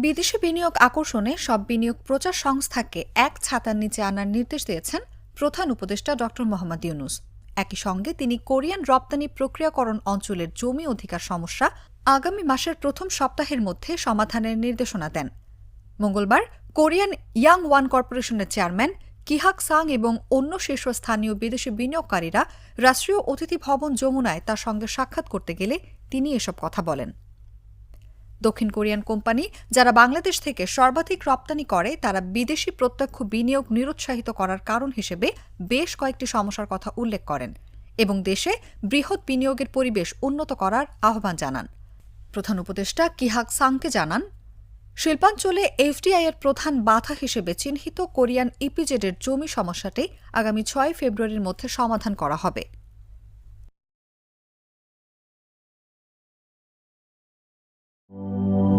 বিদেশি বিনিয়োগ আকর্ষণে সব বিনিয়োগ প্রচার সংস্থাকে এক ছাতার নিচে আনার নির্দেশ দিয়েছেন প্রধান উপদেষ্টা ড মোহাম্মদ ইউনূস। একই সঙ্গে তিনি কোরিয়ান রপ্তানি প্রক্রিয়াকরণ অঞ্চলের জমি অধিকার সমস্যা আগামী মাসের প্রথম সপ্তাহের মধ্যে সমাধানের নির্দেশনা দেন। মঙ্গলবার কোরিয়ান ইয়াং ওয়ান কর্পোরেশনের চেয়ারম্যান কিহাক সাং এবং অন্য শীর্ষস্থানীয় বিদেশি বিনিয়োগকারীরা রাষ্ট্রীয় অতিথি ভবন যমুনায় তার সঙ্গে সাক্ষাৎ করতে গেলে তিনি এসব কথা বলেন। দক্ষিণ কোরিয়ান কোম্পানি যারা বাংলাদেশ থেকে সর্বাধিক রপ্তানি করে তারা বিদেশি প্রত্যক্ষ বিনিয়োগ নিরুৎসাহিত করার কারণ হিসেবে বেশ কয়েকটি সমস্যার কথা উল্লেখ করেন এবং দেশে বৃহৎ বিনিয়োগের পরিবেশ উন্নত করার আহ্বান জানান। প্রধান উপদেষ্টা কিহাক সাংকে জানান, শিল্পাঞ্চলে এফডিআই এর প্রধান বাধা হিসেবে চিহ্নিত কোরিয়ান ইপিজেডের জমি সমস্যাটি আগামী 6 ফেব্রুয়ারির মধ্যে সমাধান করা হবে।